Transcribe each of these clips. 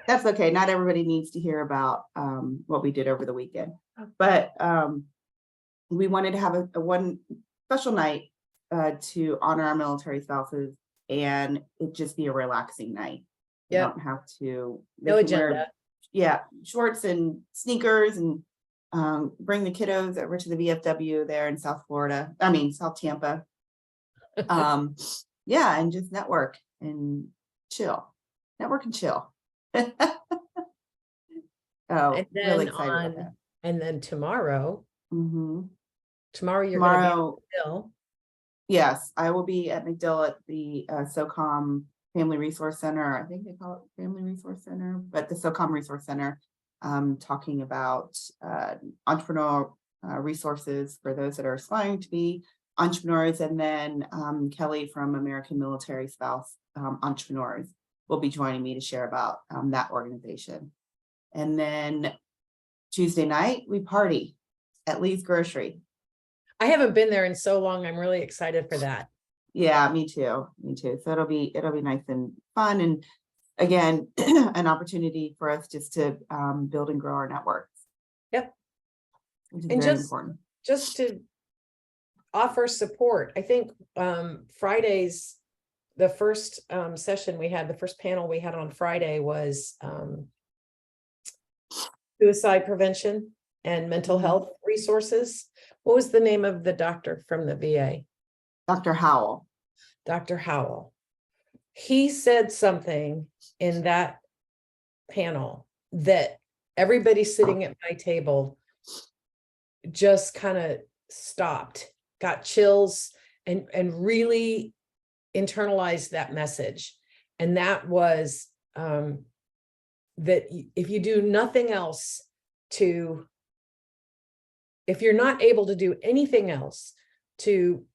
That's okay. Not everybody needs to hear about what we did over the weekend, but we wanted to have a one special night to honor our military spouses, and it just be a relaxing night. You Yep. don't have to. They No can agenda. yeah, shorts and sneakers, and bring the kiddos over to the VFW there in South Florida. I mean, South Tampa. Yeah, and just network and chill. Network and chill. Oh, And really then excited about that. and then tomorrow hmm you're going to be Tomorrow, ill. yes, I will be at McDill at the SOCOM Family Resource Center. I think they call it Family Resource Center, but the SOCOM Resource Center, talking about entrepreneurial resources for those that are aspiring to be entrepreneurs. And then Kelly from American Military Spouse Entrepreneurs will be joining me to share about that organization. And then Tuesday night, we party at Lee's Grocery. I haven't been there in so long. I'm really excited for that. Yeah, me too. Me too. So it'll be nice and fun. And again, an opportunity for us just to build and grow our networks. Yep. Which is And very important. just to offer support. I think Fridays, the first session we had, the first panel we had on Friday was suicide prevention and mental health resources. What was the name of the doctor from the VA? Dr. Howell. Dr. Howell. He said something in that panel that everybody sitting at my table just kind of stopped, got chills, and really internalized that message. And that was that if you do nothing else if you're not able to do anything else to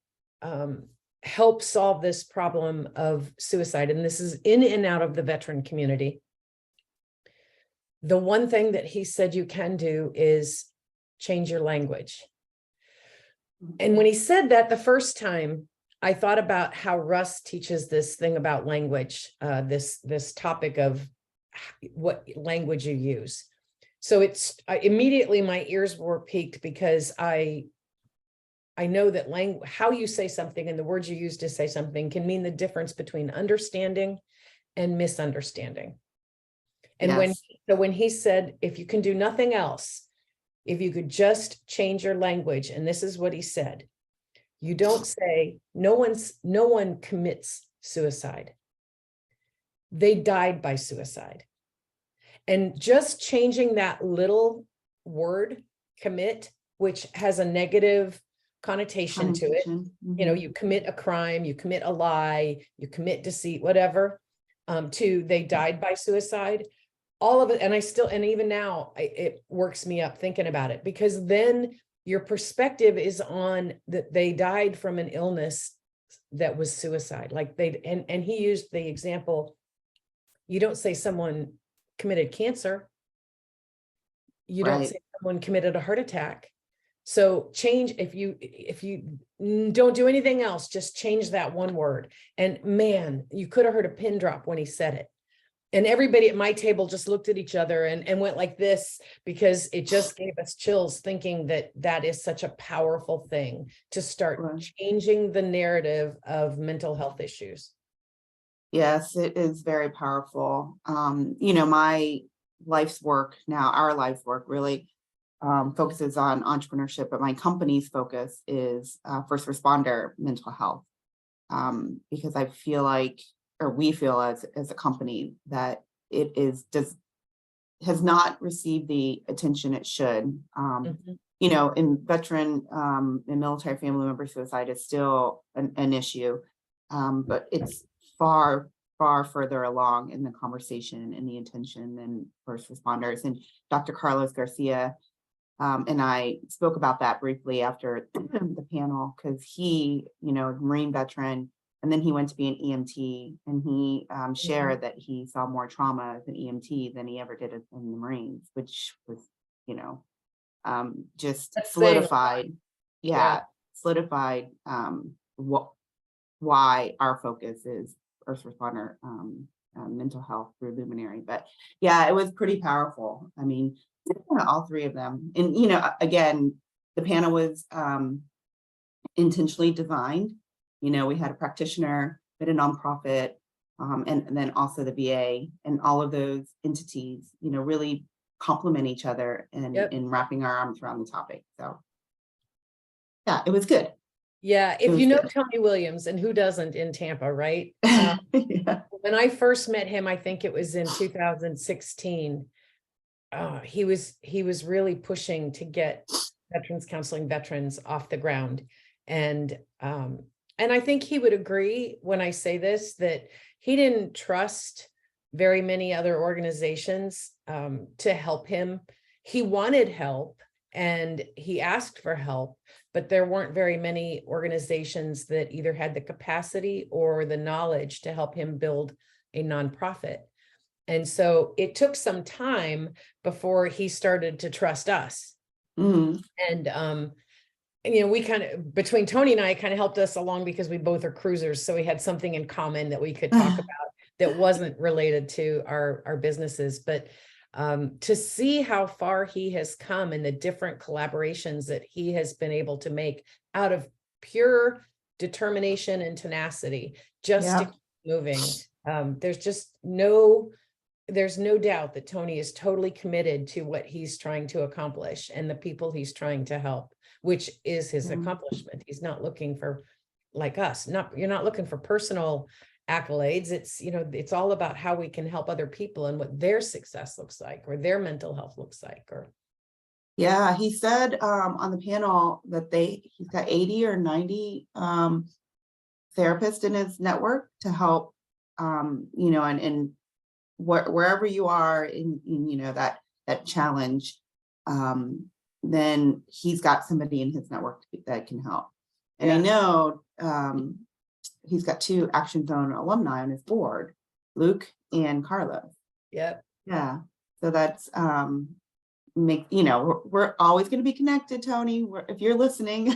help solve this problem of suicide, and this is in and out of the veteran community, the one thing that he said you can do is change your language. And when he said that the first time, I thought about how Russ teaches this thing about language, this topic of what language you use. So immediately my ears were piqued, because I know that how you say something and the words you use to say something can mean the difference between understanding and misunderstanding. And Yes. when he said, if you can do nothing else, if you could just change your language, and this is what he said, you don't say, no one commits suicide. They died by suicide. And just changing that little word, commit, which has a negative connotation to it. You know, you commit a crime, you commit a lie, you commit deceit, whatever, to they died by suicide. All of it. And even now, it works me up thinking about it, because then your perspective is on that they died from an illness that was suicide. Like and he used the example, you don't say someone committed cancer. You don't say someone committed a heart attack. So change, if you don't do anything else, just change that one word. And man, you could have heard a pin drop when he said it. And everybody at my table just looked at each other and went like this, because it just gave us chills, thinking that is such a powerful thing to start changing the narrative of mental health issues. Yes, it is very powerful. My life's work now, our life's work really focuses on entrepreneurship, but my company's focus is first responder mental health. Because I feel like, or we feel as a company, that it has not received the attention it should. In veteran and military family member suicide is still an issue, but it's far further along in the conversation and the attention than first responders. And Dr. Carlos Garcia and I spoke about that briefly after the panel, because he, Marine veteran, and then he went to be an EMT, and he shared that he saw more trauma as an EMT than he ever did in the Marines, which was, just That's solidified. Solidified why our focus is first responder mental health through Luminary. But yeah, it was pretty powerful. I mean, all three of them. And, again, the panel was intentionally designed. We had a practitioner, we had a nonprofit, and then also the VA, and all of those entities, really complement each other in wrapping our arms around the topic. So yeah, it was good. Yeah, It if was you know good. Tony Williams, and who doesn't in Tampa, right? Yeah. When I first met him, I think it was in 2016. He was really pushing to get veterans counseling veterans off the ground. And I think he would agree when I say this, that he didn't trust very many other organizations to help him. He wanted help and he asked for help, but there weren't very many organizations that either had the capacity or the knowledge to help him build a nonprofit. And so it took some time before he started to trust us. Mhm. And we kind of, between Tony and I, it kind of helped us along because we both are cruisers. So we had something in common that we could talk about that wasn't related to our businesses. But to see how far he has come and the different collaborations that he has been able to make out of pure determination and tenacity, just to keep moving. There's no doubt that Tony is totally committed to what he's trying to accomplish and the people he's trying to help, which is his accomplishment. He's not looking for, like us, you're not looking for personal accolades. It's all about how we can help other people and what their success looks like, or their mental health looks like. Yeah, he said on the panel that he's got 80 or 90 therapists in his network to help, and wherever you are in that challenge, then he's got somebody in his network that can help. And I know he's got 2 Action Zone alumni on his board, Luke and Carlos. Yep. Yeah. So that's we're always going to be connected, Tony. If you're listening.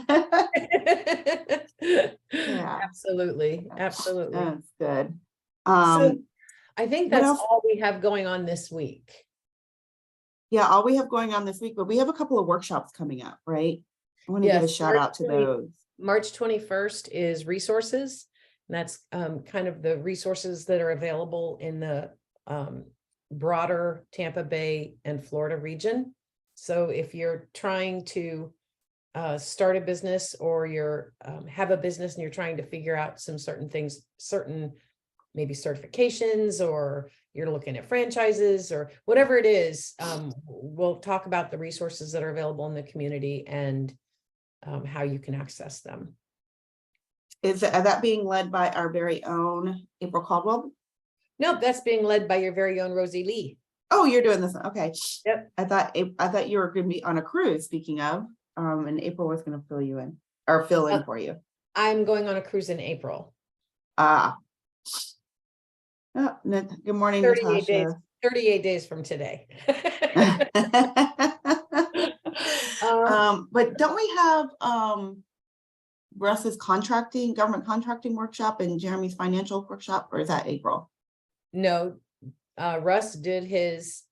Yeah. Absolutely. That's good. So I think that's else? all we have going on this week. Yeah, all we have going on this week, but we have a couple of workshops coming up, right? I want to give a shout out to those. March 21st is resources. And that's kind of the resources that are available in the broader Tampa Bay and Florida region. So if you're trying to start a business, or you're have a business and you're trying to figure out some certain things, maybe certifications, or you're looking at franchises or whatever it is, we'll talk about the resources that are available in the community and how you can access them. Is that being led by our very own April Caldwell? Nope, that's being led by your very own Rosie Lee. Oh, you're doing this. Okay. Yep. I thought you were going to be on a cruise, speaking of, and April was going to fill you in, or fill in for you. I'm going on a cruise in April. Oh, good morning, 38 days, Natasha. 38 days from today. But don't we have Russ's government contracting workshop and Jeremy's financial workshop, or is that April? No, Russ did his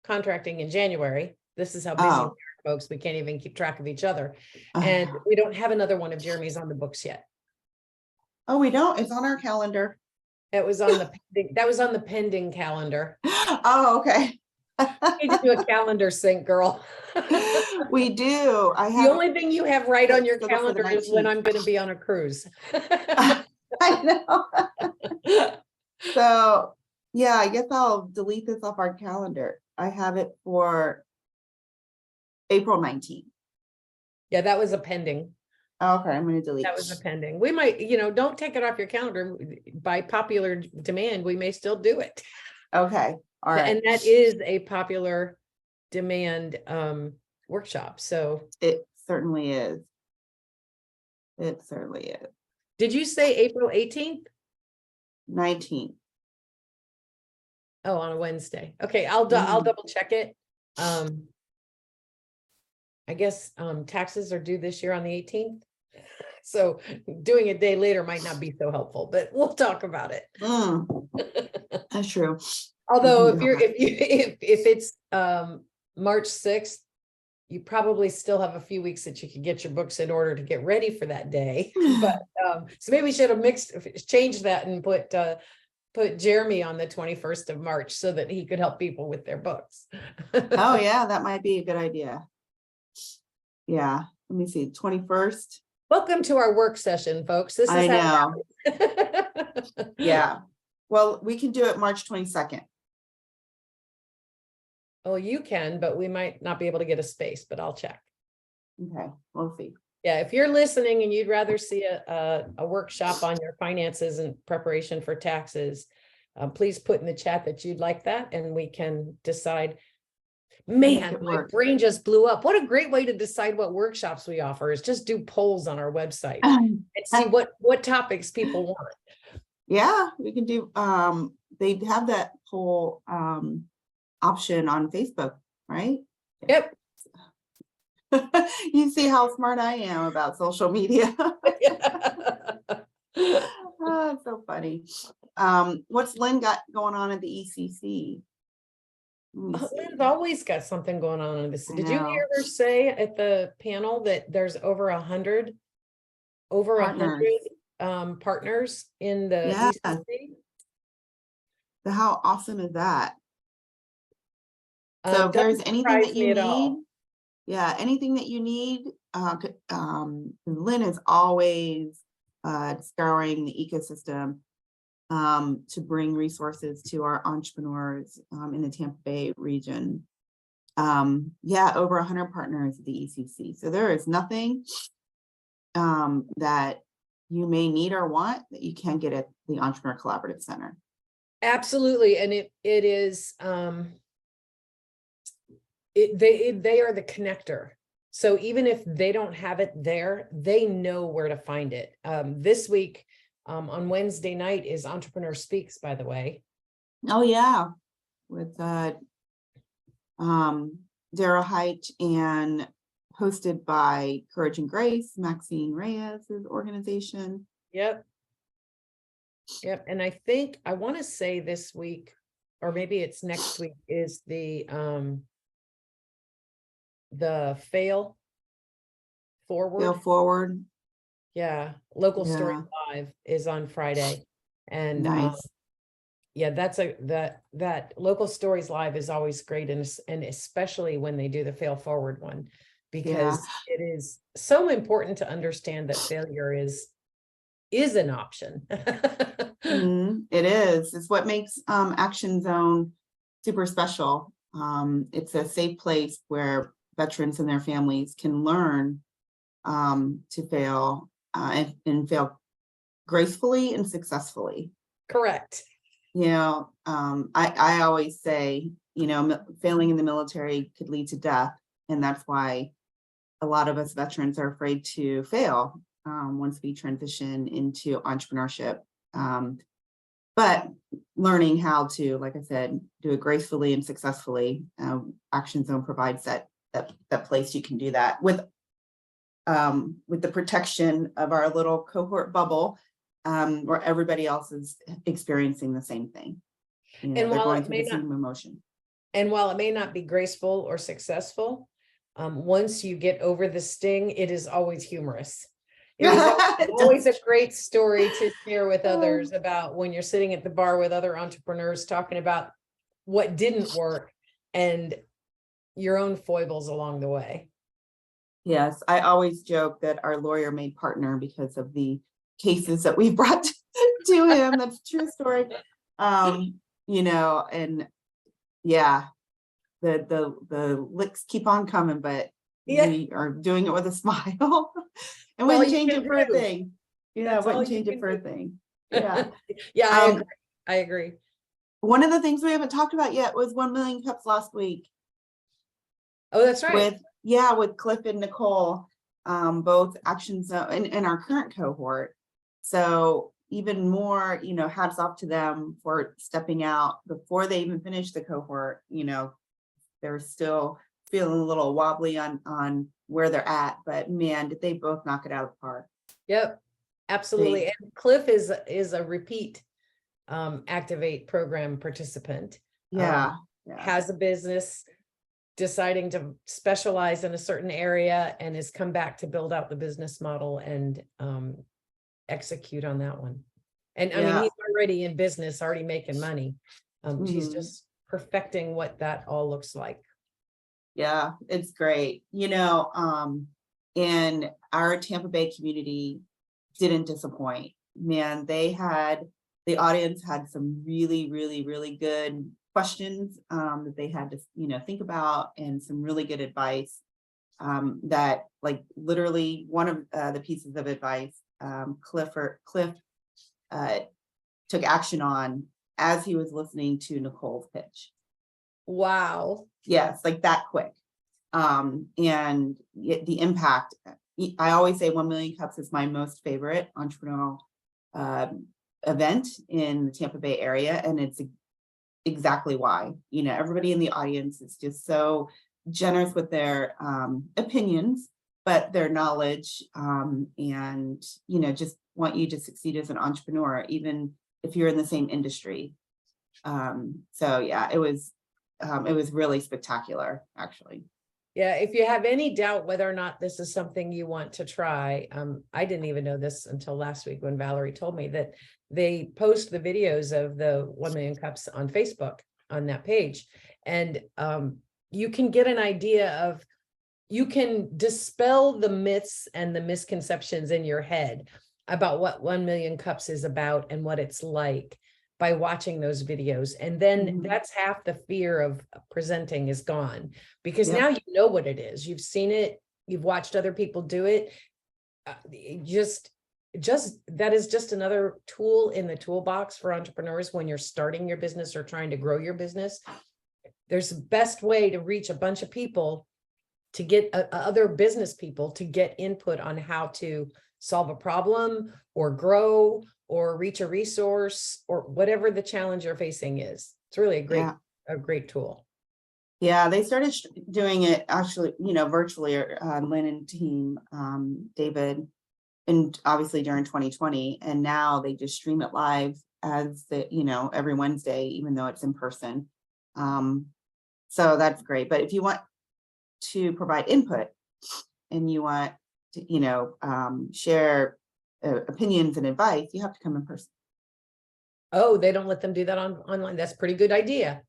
contracting in January. This is how busy we are, folks. We can't even keep track of each other. And we don't have another one of Jeremy's on the books yet. Oh, we don't? It's on our calendar. It was on the pending calendar. Oh, okay. We need to do a calendar sync, girl. We do. The only thing you have right on your calendar is when I'm going to be on a cruise. I know. So yeah, I guess I'll delete this off our calendar. I have it for April 19th. Yeah, that was a pending. Okay, I'm going to delete. That was a pending. We might, don't take it off your calendar. By popular demand, we may still do it. Okay. All right. And that is a popular demand workshop. So it certainly is. It certainly is. Did you say April 18th? 19th. Oh, on a Wednesday. Okay, I'll double check it. I guess taxes are due this year on the 18th. So doing a day later might not be so helpful, but we'll talk about it. That's true. Although We can go if it's March 6th, you probably still have a few weeks that you can get your books in order to get ready for that day. But so maybe we should have changed that and put Jeremy on the 21st of March so that he could help people with their books. Oh yeah, that might be a good idea. Yeah, let me see, 21st. Welcome to our work session, folks. This is I how know. it happens. Yeah. Well, we can do it March 22nd. Oh, you can, but we might not be able to get a space, but I'll check. Okay, we'll see. Yeah, if you're listening and you'd rather see a workshop on your finances and preparation for taxes, please put in the chat that you'd like that, and we can decide. Man, it my work. brain just blew up. What a great way to decide what workshops we offer is just do polls on our website and see what topics people want. Yeah, we can do, they have that whole option on Facebook, right? Yep. You see how smart I am about social media. Oh, it's so funny. What's Lynn got going on at the ECC? Lynn's always got something going on in this. I Did you know. hear her say at the panel that there's over 100 partners in the Yeah. ECC? So how awesome is that? So if there's Doesn't anything that surprise me you at all. need, yeah, anything that you need, Lynn is always scouring the ecosystem to bring resources to our entrepreneurs in the Tampa Bay region. Yeah, over 100 partners at the ECC. So there is nothing that you may need or want that you can't get at the Entrepreneur Collaborative Center. Absolutely, and it is they are the connector. So even if they don't have it there, they know where to find it. This week on Wednesday night is Entrepreneur Speaks, by the way. Oh yeah, with Daryl Height and hosted by Courage and Grace, Maxine Reyes' organization. Yep. Yep. And I want to say this week, or maybe it's next week, is the Fail Forward. Fail Forward. Yeah. Local Story Yeah. Live is on Friday. And Nice. yeah, that Local Stories Live is always great, and especially when they do the Fail Forward one, because it is so important to understand that failure is an option. It is. It's what makes Action Zone super special. It's a safe place where veterans and their families can learn to fail and fail gracefully and successfully. Correct. You know, I always say, you know, failing in the military could lead to death. And that's why a lot of us veterans are afraid to fail once we transition into entrepreneurship. But learning how to, like I said, do it gracefully and successfully, Action Zone provides that place you can do that with the protection of our little cohort bubble, where everybody else is experiencing the same thing. You know, And they're while going it through may the same emotion. And while it may not be graceful or successful, once you get over the sting, it is always humorous. It is always a great story to share with others about when you're sitting at the bar with other entrepreneurs talking about what didn't work and your own foibles along the way. Yes, I always joke that our lawyer made partner because of the cases that we brought to him. That's a true story. You know, and yeah, the licks keep on coming, but we are doing it with a smile. And wouldn't change it for a thing. Yeah, wouldn't change it for a thing. Yeah. Yeah, I agree. One of the things we haven't talked about yet was 1 Million Cups last week. Oh, that's right. With Cliff and Nicole, both Action Zone in our current cohort. So even more, you know, hats off to them for stepping out before they even finished the cohort. You know, they're still feeling a little wobbly on where they're at, but man, did they both knock it out of the park. Yep, absolutely. And Cliff is a repeat Activate program participant. Yeah, yeah, Has a business, deciding to specialize in a certain area, and has come back to build out the business model and execute on that one. And I mean, yeah. he's already in business, already making money. She's Mhm. just perfecting what that all looks like. Yeah, it's great. And our Tampa Bay community didn't disappoint. Man, the audience had some really, really, really good questions that they had to, think about, and some really good advice that, like, literally one of the pieces of advice Cliff uh, took action on as he was listening to Nicole's pitch. Wow. Yes, like that quick. And the impact, I always say 1 Million Cups is my most favorite entrepreneurial event in the Tampa Bay area. And it's exactly why. Everybody in the audience is just so generous with their opinions, but their knowledge, and, just want you to succeed as an entrepreneur, even if you're in the same industry. So yeah, it was really spectacular, actually. Yeah, if you have any doubt whether or not this is something you want to try, I didn't even know this until last week when Valerie told me that they post the videos of the 1 Million Cups on Facebook on that page. And you can get an idea of, you can dispel the myths and the misconceptions in your head about what 1 Million Cups is about and what it's like by watching those videos. And then that's half the fear of presenting is gone, because now you know what it is. You've seen it, you've watched other people do it. Just that is just another tool in the toolbox for entrepreneurs when you're starting your business or trying to grow your business. There's the best way to reach a bunch of people, to get other business people to get input on how to solve a problem or grow or reach a resource or whatever the challenge you're facing is. It's really a great tool. Yeah, they started doing it actually, virtually, Lynn and team, David, and obviously during 2020, and now they just stream it live as every Wednesday, even though it's in person. So that's great. But if you want to provide input and you want to, share opinions and advice, you have to come in person. Oh, they don't let them do that online. That's a pretty good idea.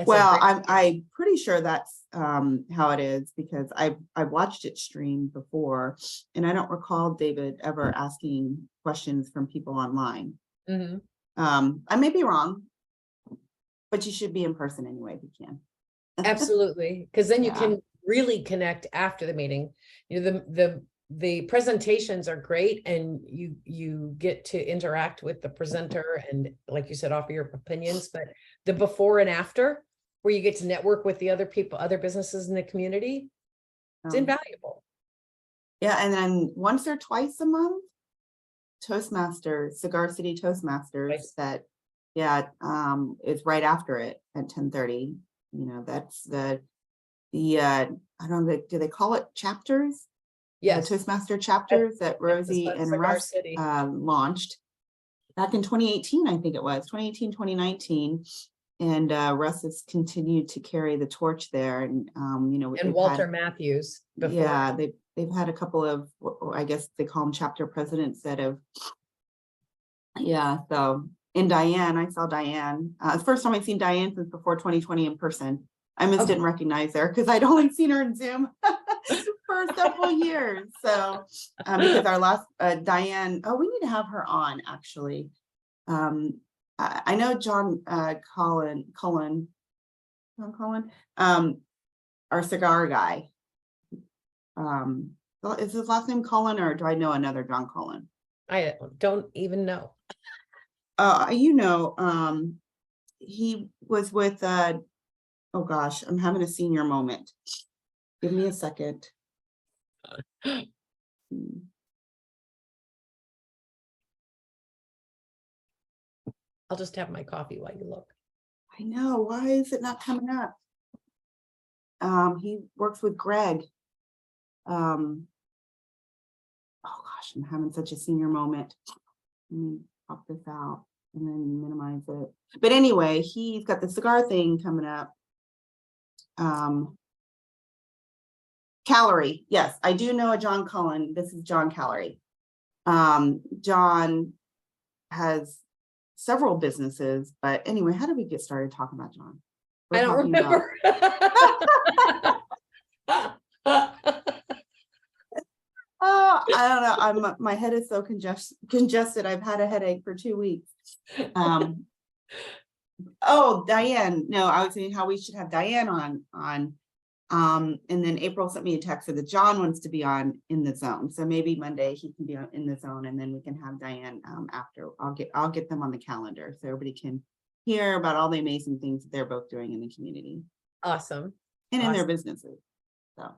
Well, I'm pretty sure that's how it is, because I've watched it streamed before, and I don't recall David ever asking questions from people online. I may be wrong, but you should be in person anyway if you can. Absolutely, because then you can really connect after the meeting. The presentations are great, and you get to interact with the presenter and, like you said, offer your opinions, but the before and after, where you get to network with the other people, other businesses in the community, it's invaluable. Yeah, and then once or twice a month, Toastmasters, Cigar City Toastmasters, that is right after it at 10:30. That's the I don't know, do they call it chapters? Yes. The Toastmaster chapters that Rosie and Russ launched back in 2018, I think it was 2018, 2019. And Russ has continued to carry the torch there. And and Walter Matthews before. Yeah, they've had a couple of, I guess they call them chapter presidents that have, so. And Diane, I saw Diane. The first time I've seen Diane since before 2020 in person. I almost didn't recognize her because I'd only seen her in Zoom for several years. So because our last Diane, we need to have her on, actually. I know John Cullen, our cigar guy. Is his last name Cullen, or do I know another John Cullen? I don't even know. He was with oh gosh, I'm having a senior moment. Give me a second. I'll just have my coffee while you look. I know, why is it not coming up? He works with Greg. Oh gosh, I'm having such a senior moment. Let me pop this out and then minimize it. But anyway, he's got the cigar thing coming up. Calorie. Yes, I do know a John Cullen. This is John Calorie. John has several businesses, but anyway, how did we get started talking about John? I don't remember. Oh, I don't know. My head is so congested. I've had a headache for 2 weeks. Oh, Diane. No, I was saying how we should have Diane on. And then April sent me a text that John wants to be on in the zone. So maybe Monday he can be in the zone, and then we can have Diane after. I'll get them on the calendar so everybody can hear about all the amazing things that they're both doing in the community. Awesome. And in their businesses. So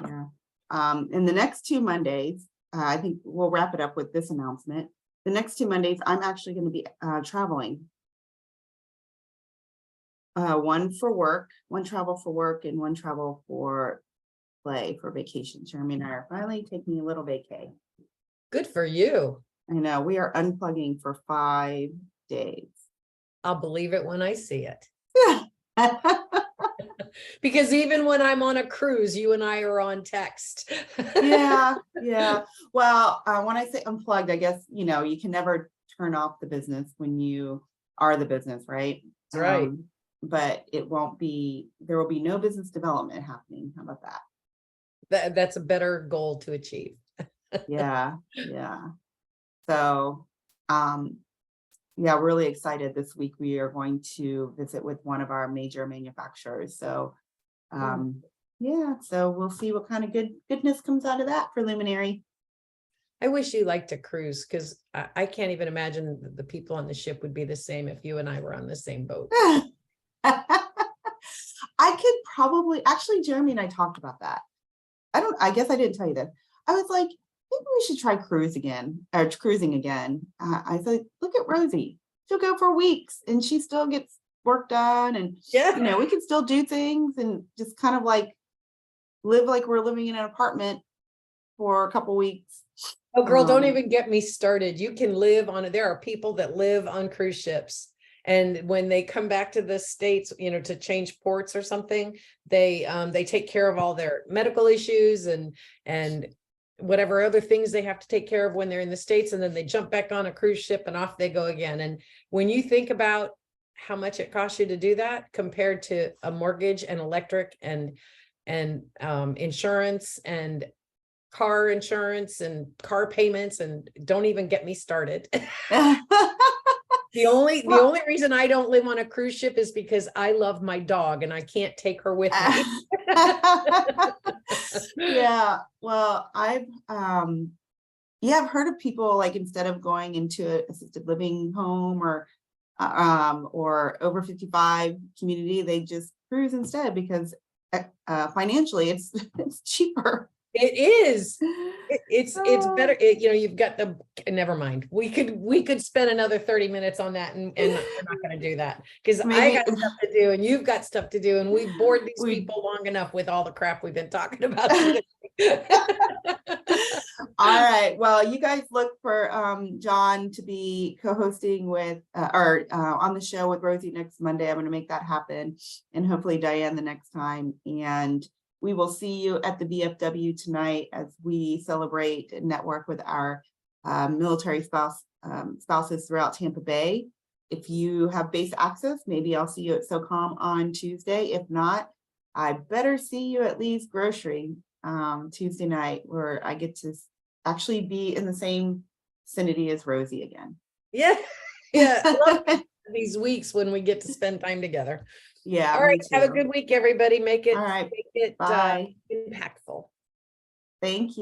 yeah. And the next 2 Mondays, I think we'll wrap it up with this announcement. The next 2 Mondays, I'm actually going to be traveling. One for work, one travel for work, and one travel for play for vacation. Jeremy and I are finally taking a little vacay. Good for you. I know, we are unplugging for 5 days. I'll believe it when I see it. Because even when I'm on a cruise, you and I are on text. Yeah. Well, when I say unplugged, I guess, you can never turn off the business when you are the business, right? That's right. But there will be no business development happening. How about that? That's a better goal to achieve. Yeah. So, yeah, really excited. This week we are going to visit with one of our major manufacturers. So, yeah, so we'll see what kind of goodness comes out of that for Luminary. I wish you liked to cruise, because I can't even imagine the people on the ship would be the same if you and I were on the same boat. I could probably, actually, Jeremy and I talked about that. I guess I didn't tell you that. I was like, maybe we should try cruising again. I said, look at Rosie. She'll go for weeks and she still gets work done. And, Yeah. we can still do things and just kind of like live like we're living in an apartment for a couple weeks. Oh, girl, don't even get me started. You can live on it. There are people that live on cruise ships. And when they come back to the States, to change ports or something, they take care of all their medical issues and whatever other things they have to take care of when they're in the States. And then they jump back on a cruise ship and off they go again. And when you think about how much it costs you to do that compared to a mortgage and electric and insurance and car insurance and car payments, and don't even get me started. The only reason I don't live on a cruise ship is because I love my dog and I can't take her with me. Yeah, well, I've heard of people, like, instead of going into an assisted living home or over 55 community, they just cruise instead because financially it's cheaper. It is. It's better. You've got never mind. We could spend another 30 minutes on that, and we're not going to do that because I got stuff to do and you've got stuff to do, and we've bored these people long enough with all the crap we've been talking about today. All right. Well, you guys look for John to be co-hosting with on the show with Rosie next Monday. I'm going to make that happen, and hopefully Diane the next time. And we will see you at the VFW tonight as we celebrate and network with our military spouses throughout Tampa Bay. If you have base access, maybe I'll see you at SOCOM on Tuesday. If not, I better see you at Lee's Grocery Tuesday night, where I get to actually be in the same vicinity as Rosie again. Yeah. I love these weeks when we get to spend time together. Yeah. All right. Have a good week, everybody. Make it, all right. Make it Bye. impactful. Thank you.